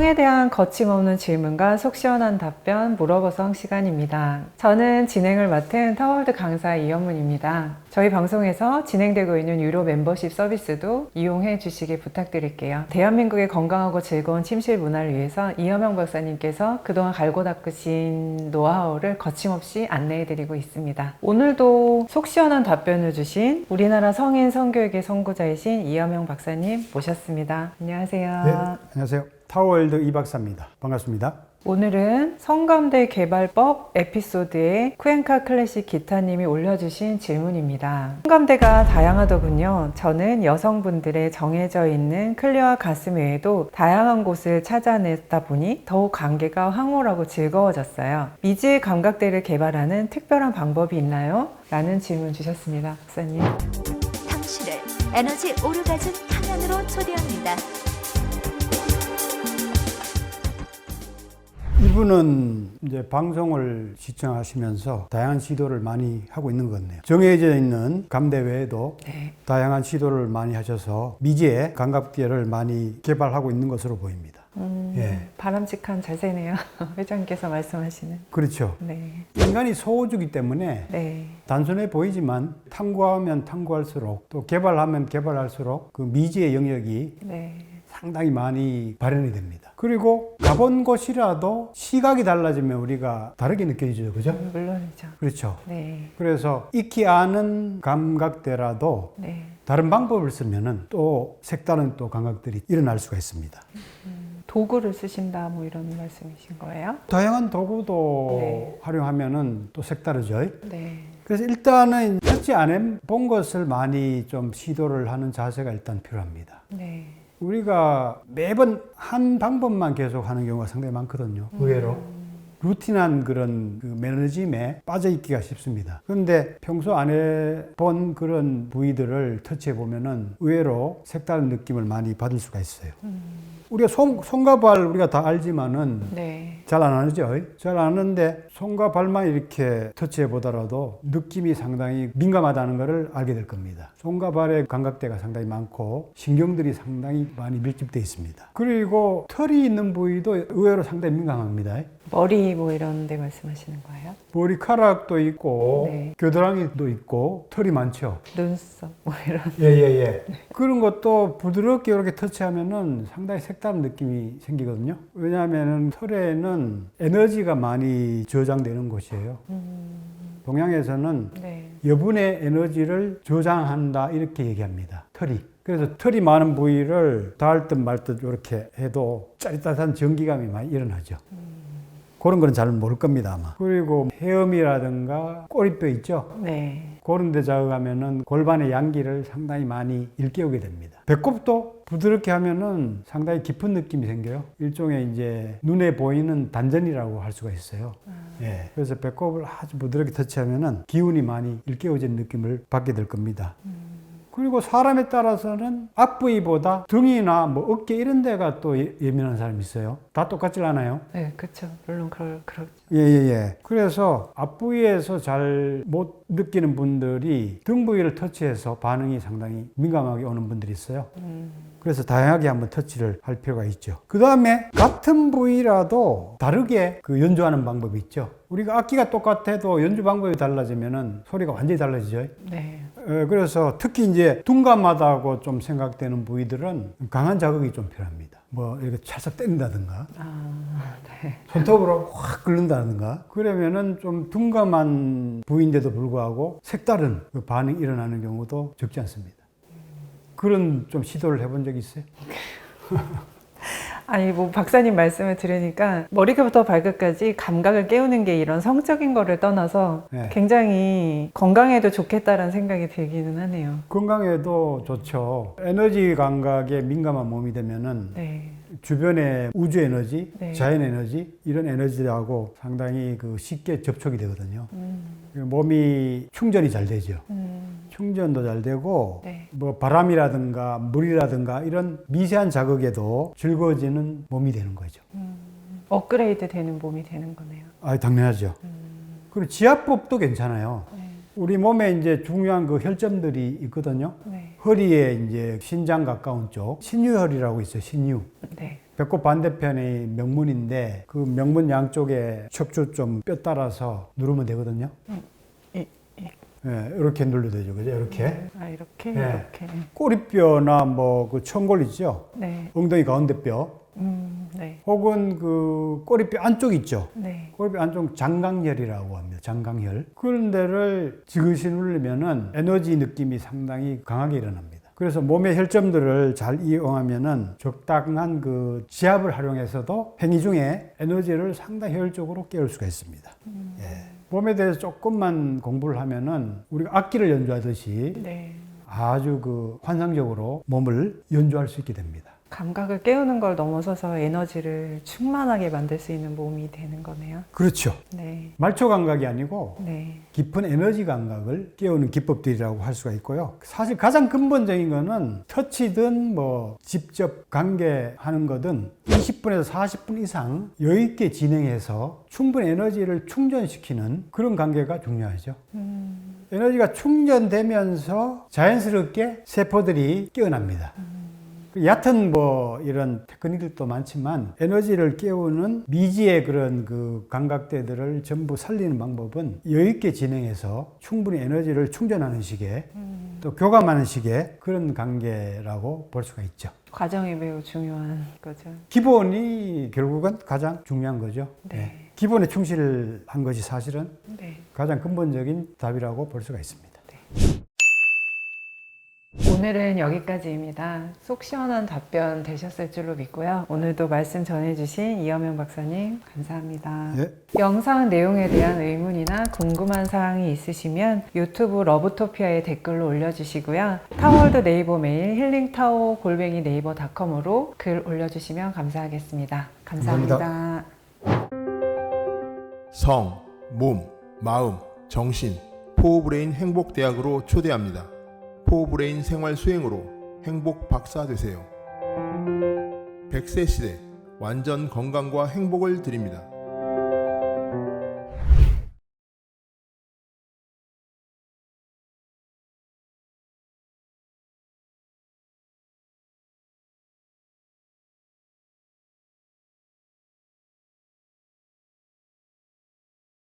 성에 대한 거침없는 질문과 속 시원한 답변 물어보성 시간입니다. 저는 진행을 맡은 타워월드 강사 이현문입니다. 저희 방송에서 진행되고 있는 유료 멤버십 서비스도 이용해 주시기 부탁드릴게요. 대한민국의 건강하고 즐거운 침실 문화를 위해서 이현명 박사님께서 그동안 갈고 닦으신 노하우를 거침없이 안내해드리고 있습니다. 오늘도 속 시원한 답변을 주신 우리나라 성인 성교육의 선구자이신 이현명 박사님 모셨습니다. 안녕하세요. 네, 안녕하세요. 타워월드 이 박사입니다. 반갑습니다. 오늘은 성감대 개발법 에피소드에 쿠엔카 클래식 기타님이 올려주신 질문입니다. 성감대가 다양하더군요. 저는 여성분들의 정해져 있는 클리어와 가슴 외에도 다양한 곳을 찾아냈다 보니 더욱 관계가 황홀하고 즐거워졌어요. 미지의 감각대를 개발하는 특별한 방법이 있나요? 라는 질문 주셨습니다. 박사님. 당신을 에너지 오르가즘 탕양으로 초대합니다. 이분은 이제 방송을 시청하시면서 다양한 시도를 많이 하고 있는 것 같네요. 정해져 있는 감대 외에도 다양한 시도를 많이 하셔서 미지의 감각대를 많이 개발하고 있는 것으로 보입니다. 예. 바람직한 자세네요. 회장님께서 말씀하시는. 그렇죠. 네. 인간이 소호주기 때문에 네. 단순해 보이지만 탐구하면 탐구할수록 또 개발하면 개발할수록 그 미지의 영역이 네. 상당히 많이 발현이 됩니다. 그리고 가본 곳이라도 시각이 달라지면 우리가 다르게 느껴지죠. 그죠? 물론이죠. 그렇죠. 네. 그래서 익히 아는 감각대라도 네. 다른 방법을 쓰면은 또 색다른 또 감각들이 일어날 수가 있습니다. 도구를 쓰신다 뭐 이런 말씀이신 거예요? 다양한 도구도 네. 활용하면은 또 색다르죠. 네. 그래서 일단은 터치 안 해본 것을 많이 좀 시도를 하는 자세가 일단 필요합니다. 네. 우리가 매번 한 방법만 계속 하는 경우가 상당히 많거든요. 의외로. 루틴한 그런 그 매너짐에 빠져있기가 쉽습니다. 그런데 평소 안 해본 그런 부위들을 터치해 보면은 의외로 색다른 느낌을 많이 받을 수가 있어요. 우리가 손과 발 우리가 다 알지만은 네. 잘 안 하죠. 잘 안 하는데 손과 발만 이렇게 터치해 보더라도 느낌이 상당히 민감하다는 것을 알게 될 겁니다. 손과 발의 감각대가 상당히 많고 신경들이 상당히 많이 밀집되어 있습니다. 그리고 털이 있는 부위도 의외로 상당히 민감합니다. 머리 뭐 이런 데 말씀하시는 거예요? 머리카락도 있고 네. 겨드랑이도 있고 털이 많죠. 눈썹 뭐 이런. 예예예. 그런 것도 부드럽게 이렇게 터치하면은 상당히 색다른 느낌이 생기거든요. 왜냐하면은 털에는 에너지가 많이 저장되는 곳이에요. 동양에서는 네. 여분의 에너지를 저장한다 이렇게 얘기합니다. 털이. 그래서 털이 많은 부위를 닿을 듯 말 듯 이렇게 해도 짜릿한 전기감이 많이 일어나죠. 그런 거는 잘 모를 겁니다, 아마. 그리고 헤엄이라든가 꼬리뼈 있죠? 네. 그런 데 자극하면은 골반의 양기를 상당히 많이 일깨우게 됩니다. 배꼽도 부드럽게 하면은 상당히 깊은 느낌이 생겨요. 일종의 이제 눈에 보이는 단전이라고 할 수가 있어요. 예. 그래서 배꼽을 아주 부드럽게 터치하면은 기운이 많이 일깨워진 느낌을 받게 될 겁니다. 그리고 사람에 따라서는 앞부위보다 등이나 뭐 어깨 이런 데가 또 예민한 사람이 있어요. 다 똑같지 않아요? 네, 그렇죠. 물론 그렇죠. 예. 그래서 앞부위에서 잘 못 느끼는 분들이 등 부위를 터치해서 반응이 상당히 민감하게 오는 분들이 있어요. 그래서 다양하게 한번 터치를 할 필요가 있죠. 그 다음에 같은 부위라도 다르게 그 연주하는 방법이 있죠. 우리가 악기가 똑같아도 연주 방법이 달라지면은 소리가 완전히 달라지죠. 네. 그래서 특히 이제 둔감하다고 좀 생각되는 부위들은 강한 자극이 좀 필요합니다. 뭐 이렇게 찰싹 때린다든가 네. 손톱으로 확 긁는다든가 그러면은 좀 둔감한 부위인데도 불구하고 색다른 그 반응이 일어나는 경우도 적지 않습니다. 그런 좀 시도를 해본 적이 있어요? 아니 뭐 박사님 말씀을 들으니까 머리부터 발끝까지 감각을 깨우는 게 이런 성적인 거를 떠나서 네. 굉장히 건강에도 좋겠다라는 생각이 들기는 하네요. 건강에도 좋죠. 에너지 감각에 민감한 몸이 되면은 네. 주변의 우주 에너지, 네. 자연 에너지 이런 에너지하고 상당히 그 쉽게 접촉이 되거든요. 몸이 충전이 잘 되죠. 충전도 잘 되고 네. 뭐 바람이라든가 물이라든가 이런 미세한 자극에도 즐거워지는 몸이 되는 거죠. 업그레이드 되는 몸이 되는 거네요. 아, 당연하죠. 그리고 지압법도 괜찮아요. 네. 우리 몸에 이제 중요한 그 혈점들이 있거든요. 네. 허리에 이제 신장 가까운 쪽 신유혈이라고 있어요. 신유. 네. 배꼽 반대편이 명문인데 그 명문 양쪽에 척추 좀 뼈 따라서 누르면 되거든요. 예, 이렇게 눌러도 되죠. 그죠? 이렇게. 아, 이렇게? 네. 이렇게. 꼬리뼈나 뭐 그 천골 있죠? 네. 엉덩이 가운데 뼈. 네. 혹은 그 꼬리뼈 안쪽 있죠? 네. 꼬리뼈 안쪽 장강혈이라고 합니다. 장강혈. 그런 데를 지그시 누르면은 에너지 느낌이 상당히 강하게 일어납니다. 그래서 몸의 혈점들을 잘 이용하면은 적당한 그 지압을 활용해서도 행위 중에 에너지를 상당히 효율적으로 깨울 수가 있습니다. 예. 몸에 대해서 조금만 공부를 하면은 우리가 악기를 연주하듯이 네. 아주 그 환상적으로 몸을 연주할 수 있게 됩니다. 감각을 깨우는 걸 넘어서서 에너지를 충만하게 만들 수 있는 몸이 되는 거네요. 그렇죠. 네. 말초 감각이 아니고 네. 깊은 에너지 감각을 깨우는 기법들이라고 할 수가 있고요. 사실 가장 근본적인 거는 터치든 뭐 직접 관계하는 거든 20분에서 40분 이상 여유 있게 진행해서 충분히 에너지를 충전시키는 그런 관계가 중요하죠. 에너지가 충전되면서 자연스럽게 세포들이 깨어납니다. 얕은 뭐 이런 테크닉들도 많지만 에너지를 깨우는 미지의 그런 그 감각대들을 전부 살리는 방법은 여유 있게 진행해서 충분히 에너지를 충전하는 식의 또 교감하는 식의 그런 관계라고 볼 수가 있죠. 과정이 매우 중요한 거죠. 기본이 결국은 가장 중요한 거죠. 네. 기본에 충실한 것이 사실은 네. 가장 근본적인 답이라고 볼 수가 있습니다. 오늘은 여기까지입니다. 속 시원한 답변 되셨을 줄로 믿고요. 오늘도 말씀 전해주신 이여명 박사님 감사합니다. 예. 영상 내용에 대한 의문이나 궁금한 사항이 있으시면 유튜브 러브토피아에 댓글로 올려주시고요. 타워월드 네이버 메일 healingtower@naver.com으로 글 올려주시면 감사하겠습니다. 감사합니다. 성, 몸, 마음, 정신, 포브레인 행복대학으로 초대합니다. 포브레인 생활 수행으로 행복 박사 되세요. 100세 시대 완전 건강과 행복을 드립니다.